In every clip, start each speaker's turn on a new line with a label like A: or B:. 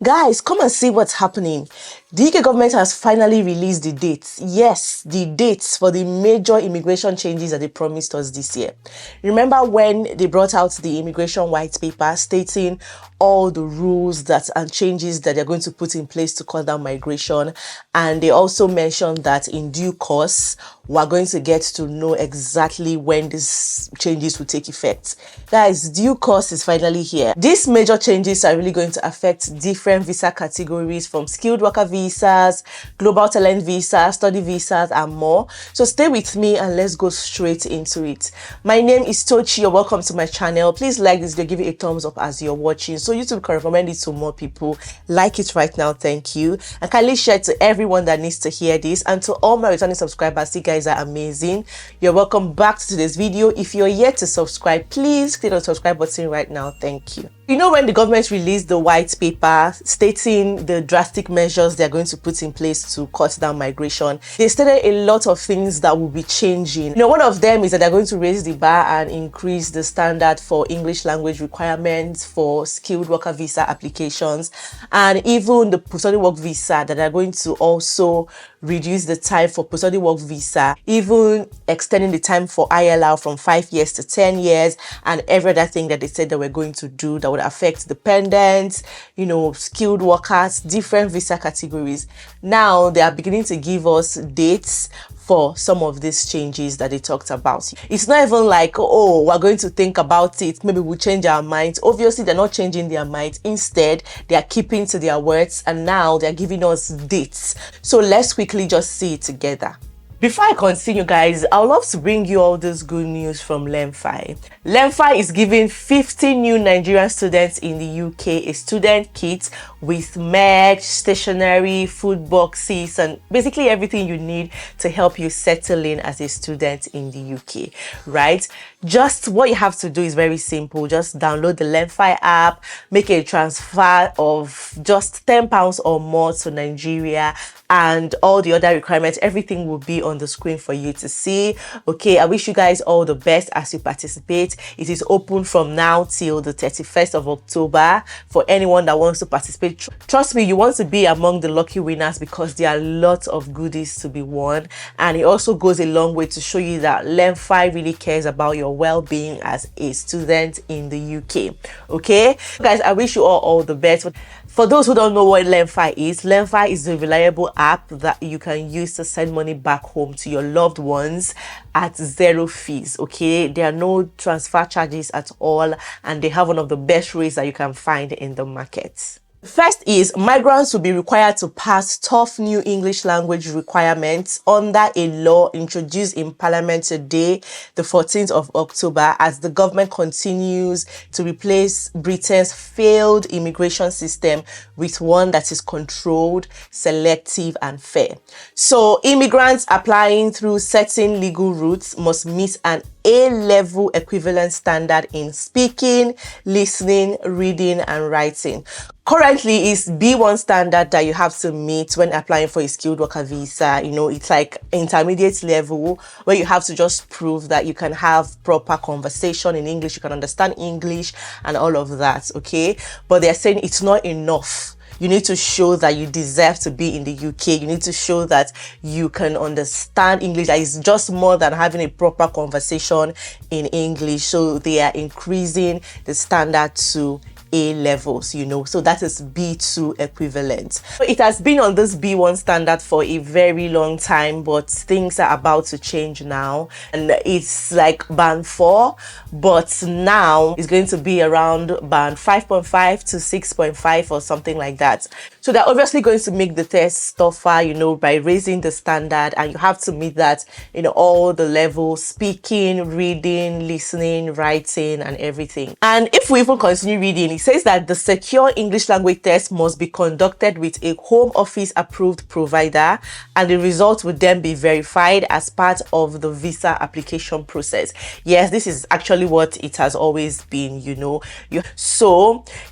A: Guys, come and see what's happening. The UK government has finally released the dates. Yes, the dates for the major immigration changes that they promised us this year. Remember when they brought out the immigration white paper stating all the rules and changes that they're going to put in place to cut down migration, and they also mentioned that in due course we're going to get to know exactly when these changes will take effect. Guys, due course is finally here. These major changes are really going to affect different visa categories, from skilled worker visas, global talent visas, study visas, and more. So stay with me and let's go straight into it. My name is Tochi. You're welcome to my channel. Please like this video, give it a thumbs up as you're watching so YouTube can recommend it to more people. Like it right now, thank you, and kindly share it to everyone that needs to hear this. And to all my returning subscribers, you guys are amazing. You're welcome back to today's video. If you're yet to subscribe, please click on the subscribe button right now. Thank you. You know, when the government released the white paper stating the drastic measures they're going to put in place to cut down migration, they stated a lot of things that will be changing. You know, one of them is that they're going to raise the bar and increase the standard for English language requirements for skilled worker visa applications, and even the post-study work visa, that they're going to also reduce the time for post-study work visa, even extending the time for ILR from 5 years to 10 years, and every other thing that they said that we're going to do that would affect dependents, you know, skilled workers, different visa categories. Now they are beginning to give us dates for some of these changes that they talked about. It's not even like, oh, we're going to think about it, maybe we'll change our minds. Obviously, they're not changing their minds. Instead, they are keeping to their words, and now they're giving us dates. So let's quickly just see it together. Before I continue, guys, I would love to bring you all this good news from LemFi. LemFi is giving 50 new Nigerian students in the UK a student kit with merch, stationery, food boxes, and basically everything you need to help you settle in as a student in the UK, right? Just what you have to do is very simple. Just download the LemFi app, make a transfer of just £10 or more to Nigeria, and all the other requirements, everything will be on the screen for you to see. Okay, I wish you guys all the best as you participate. It is open from now till the 31st of October for anyone that wants to participate. Trust me, you want to be among the lucky winners because there are lots of goodies to be won, and it also goes a long way to show you that LemFi really cares about your well-being as a student in the UK. Okay, guys, I wish you all the best. For those who don't know what LemFi is a reliable app that you can use to send money back home to your loved ones at zero fees. Okay, there are no transfer charges at all, and they have one of the best rates that you can find in the market. First is, migrants will be required to pass tough new English language requirements under a law introduced in Parliament today, the 14th of October, as the government continues to replace Britain's failed immigration system with one that is controlled, selective, and fair. So immigrants applying through certain legal routes must meet an A-level equivalent standard in speaking, listening, reading, and writing. Currently, it's B1 standard that you have to meet when applying for a skilled worker visa. You know, it's like intermediate level where you have to just prove that you can have proper conversation in English, you can understand English, and all of that, okay? But they're saying it's not enough. You need to show that you deserve to be in the UK. You need to show that you can understand English. That is just more than having a proper conversation in English. So they are increasing the standard to A levels, you know, so that is B2 equivalent. So it has been on this B1 standard for a very long time, but things are about to change now, and it's like band 4, but now it's going to be around band 5.5 to 6.5 or something like that. So they're obviously going to make the test tougher, you know, by raising the standard, and you have to meet that in all the levels: speaking, reading, listening, writing, and everything. And if we even continue reading, it says that the secure English language test must be conducted with a Home Office approved provider, and the results would then be verified as part of the visa application process. Yes, this is actually what it has always been, you know.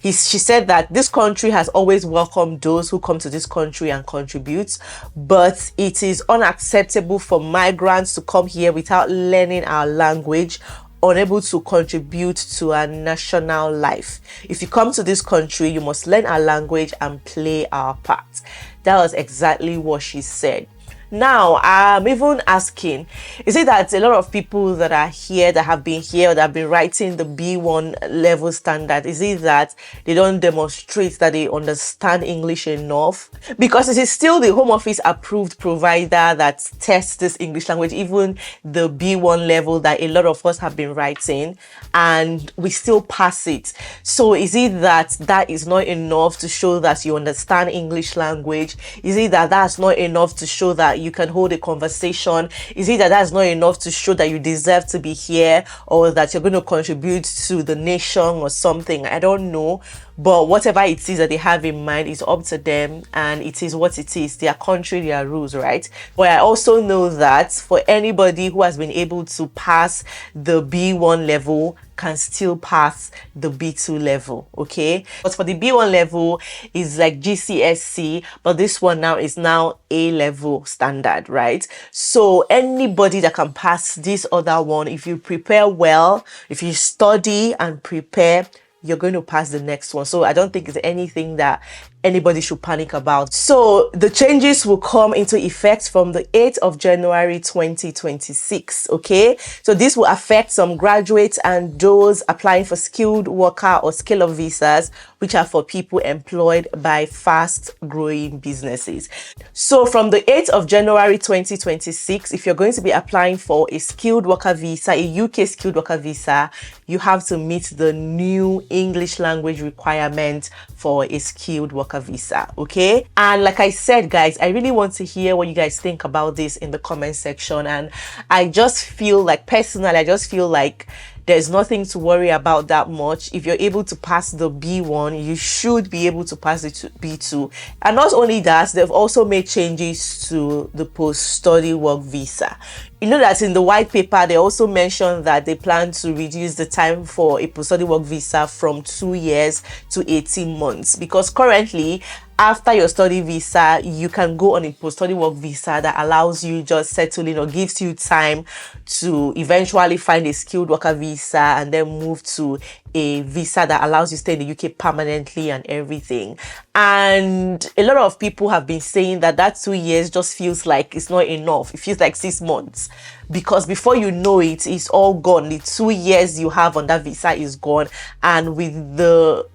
A: She said that this country has always welcomed those who come to this country and contribute, but it is unacceptable for migrants to come here without learning our language unable to contribute to our national life. If you come to this country, you must learn our language and play our part. That was exactly what she said. Now, I'm even asking, is it that a lot of people that are here, that have been here, or that have been writing the B1 level standard, is it that they don't demonstrate that they understand English enough? Because it is still the Home Office approved provider that tests this English language, even the B1 level that a lot of us have been writing, and we still pass it. So is it that that is not enough to show that you understand English language? Is it that that's not enough to show that you can hold a conversation? Is it that that's not enough to show that you deserve to be here, or that you're going to contribute to the nation or something? I don't know. But whatever it is that they have in mind is up to them, and it is what it is. Their country, their rules, right? But I also know that for anybody who has been able to pass the B1 level can still pass the B2 level, okay? But for the B1 level is like GCSE, but this one now is now A level standard, right? So anybody that can pass this other one, if you prepare well, if you study and prepare, you're going to pass the next one. So I don't think it's anything that anybody should panic about. So the changes will come into effect from the 8th of January 2026, okay? So this will affect some graduates and those applying for skilled worker or scale-up visas, which are for people employed by fast-growing businesses. So from the 8th of January 2026, if you're going to be applying for a skilled worker visa, a UK skilled worker visa, you have to meet the new English language requirement for a skilled worker visa, okay? And like I said, guys, I really want to hear what you guys think about this in the comment section. And I just feel like, personally, I just feel like there's nothing to worry about that much. If you're able to pass the B1, you should be able to pass it to B2. And not only that, they've also made changes to the post-study work visa. You know that in the white paper, they also mentioned that they plan to reduce the time for a post-study work visa from 2 years to 18 months. Because currently, after your study visa, you can go on a post-study work visa that allows you just settling or gives you time to eventually find a skilled worker visa and then move to a visa that allows you to stay in the UK permanently and everything. And a lot of people have been saying that that 2 years just feels like it's not enough. It feels like 6 months, because before you know it, it's all gone. The 2 years you have on that visa is gone. And with the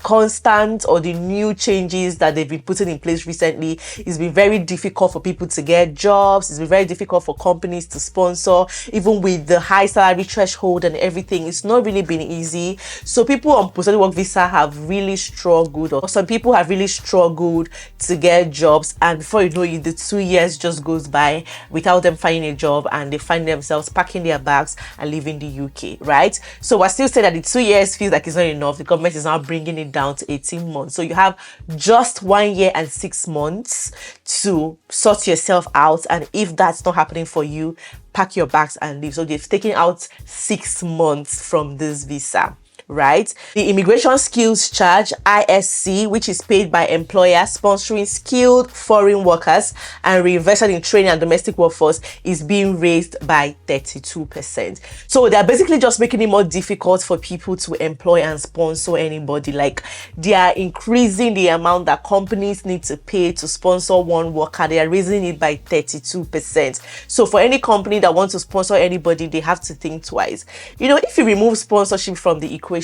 A: constant or the new changes that they've been putting in place recently, it's been very difficult for people to get jobs. It's been very difficult for companies to sponsor, even with the high salary threshold and everything. It's not really been easy. So people on post-study work visa have really struggled, or some people have really struggled to get jobs, and before you know it, the 2 years just goes by without them finding a job, and they find themselves packing their bags and leaving the UK, right? So we're still saying that the 2 years feels like it's not enough. The government is now bringing it down to 18 months. So you have just 1 year and 6 months to sort yourself out. And if that's not happening for you, pack your bags and leave. So they've taken out 6 months from this visa, right? The immigration skills charge, ISC, which is paid by employers sponsoring skilled foreign workers and reinvested in training and domestic workforce, is being raised by 32%. So they're basically just making it more difficult for people to employ and sponsor anybody. Like, they are increasing the amount that companies need to pay to sponsor one worker. They are raising it by 32%. So for any company that wants to sponsor anybody, they have to think twice. You know, if you remove sponsorship from the equation,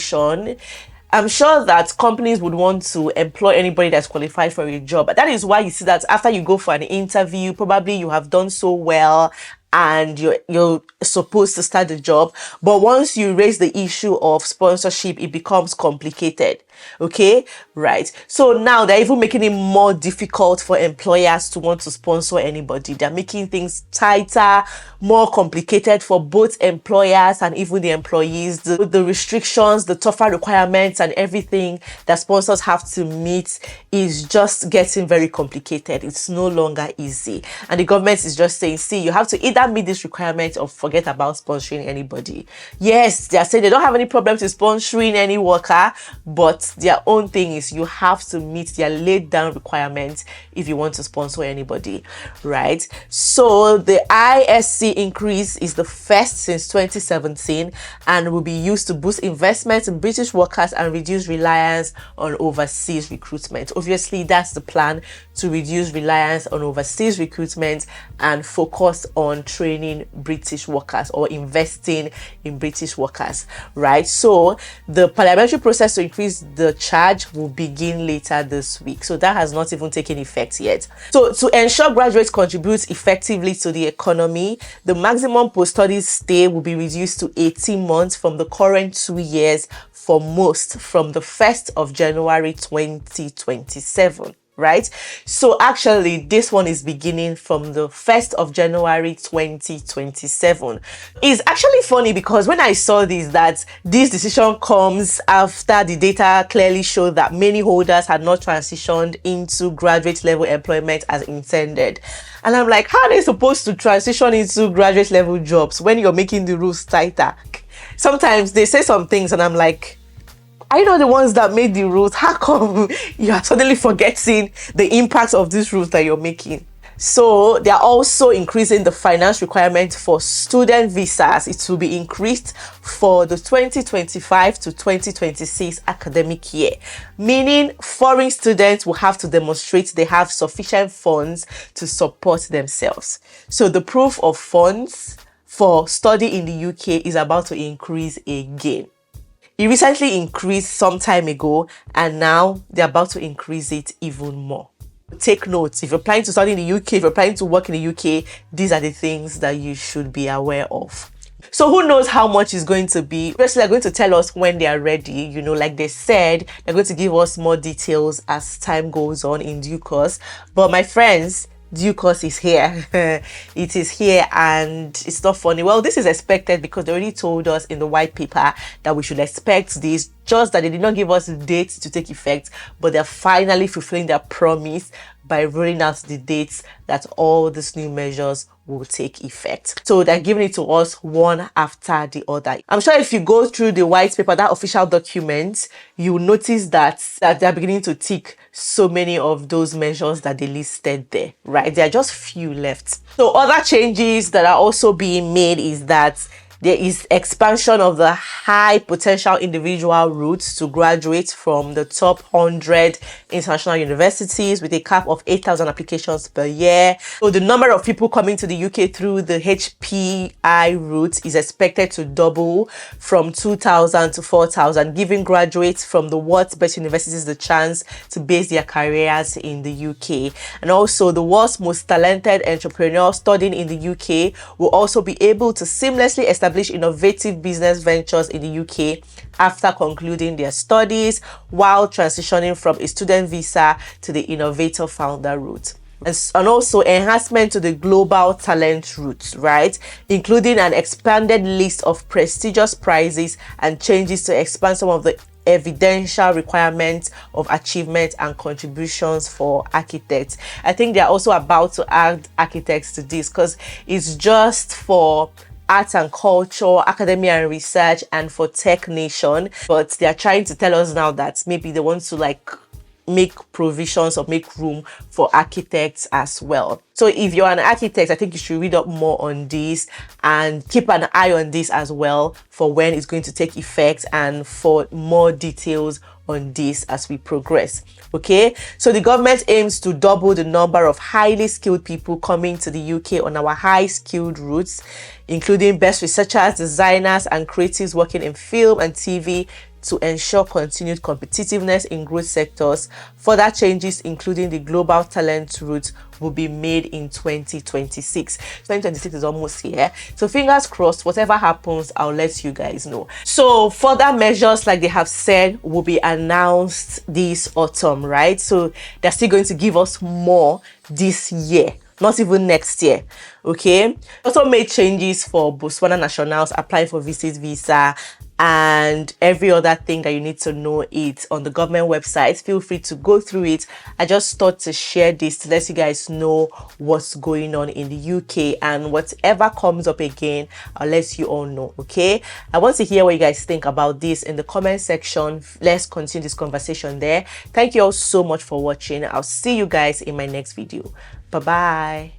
A: I'm sure that companies would want to employ anybody that's qualified for a job. That is why you see that after you go for an interview, probably you have done so well and you're supposed to start the job. But once you raise the issue of sponsorship, it becomes complicated. Okay, right? So now they're even making it more difficult for employers to want to sponsor anybody. They're making things tighter, more complicated for both employers and even the employees. The restrictions, the tougher requirements and everything that sponsors have to meet is just getting very complicated. It's no longer easy. And the government is just saying, see, you have to either meet this requirement or forget about sponsoring anybody. Yes, they're saying they don't have any problems with sponsoring any worker, but their own thing is you have to meet their laid down requirements if you want to sponsor anybody, right? So the ISC increase is the first since 2017 and will be used to boost investment in British workers and reduce reliance on overseas recruitment. Obviously, that's the plan, to reduce reliance on overseas recruitment and focus on training British workers or investing in British workers, right? So the parliamentary process to increase the charge will begin later this week. So that has not even taken effect yet. So to ensure graduates contribute effectively to the economy, the maximum post-study stay will be reduced to 18 months from the current 2 years for most from the 1st of January 2027. Right? So actually, this one is beginning from the 1st of January 2027. It's actually funny because when I saw this decision comes after the data clearly showed that many holders had not transitioned into graduate level employment as intended. And I'm like, how are they supposed to transition into graduate level jobs when you're making the rules tighter? Sometimes they say some things and I'm like, I know the ones that made the rules. How come you are suddenly forgetting the impact of these rules that you're making? So they are also increasing the finance requirement for student visas. It will be increased for the 2025 to 2026 academic year, meaning foreign students will have to demonstrate they have sufficient funds to support themselves. So the proof of funds for study in the UK is about to increase again. It recently increased some time ago and now they're about to increase it even more. Take note, if you're planning to study in the UK, if you're planning to work in the UK, these are the things that you should be aware of. So who knows how much is going to be? Obviously, they're going to tell us when they are ready. You know, like they said, they're going to give us more details as time goes on in due course. But my friends, due course is here. It is here and it's not funny. Well, this is expected because they already told us in the white paper that we should expect this, just that they did not give us the date to take effect, but they're finally fulfilling their promise by rolling out the dates that all these new measures will take effect. So they're giving it to us one after the other. I'm sure if you go through the white paper, that official document, you will notice that they're beginning to tick so many of those measures that they listed there, right? There are just few left. So other changes that are also being made is that there is expansion of the high potential individual routes to graduate from the top 100 international universities with a cap of 8,000 applications per year. So the number of people coming to the UK through the HPI route is expected to double from 2,000 to 4,000, giving graduates from the world's best universities the chance to base their careers in the UK. And also the world's most talented entrepreneurs studying in the UK will also be able to seamlessly establish innovative business ventures in the UK after concluding their studies while transitioning from a student visa to the innovator founder route. And also enhancement to the global talent route, right? Including an expanded list of prestigious prizes and changes to expand some of the evidential requirements of achievement and contributions for architects. I think they're also about to add architects to this because it's just for arts and culture, academia and research, and for Tech Nation. But they are trying to tell us now that maybe they want to make provisions or make room for architects as well. So if you're an architect, I think you should read up more on this and keep an eye on this as well for when it's going to take effect and for more details on this as we progress. Okay, so the government aims to double the number of highly skilled people coming to the UK on our high skilled routes, including best researchers, designers and creatives working in film and TV, to ensure continued competitiveness in growth sectors. Further changes, including the global talent route, will be made in 2026. 2026 is almost here. So fingers crossed, whatever happens, I'll let you guys know. So further measures, like they have said, will be announced this autumn, right? So they're still going to give us more this year, not even next year. Okay, also made changes for Botswana nationals applying for visit visa and every other thing that you need to know it on the government website. Feel free to go through it. I just thought to share this to let you guys know what's going on in the UK, and whatever comes up again, I'll let you all know. Okay, I want to hear what you guys think about this in the comment section. Let's continue this conversation there. Thank you all so much for watching. I'll see you guys in my next video. Bye bye.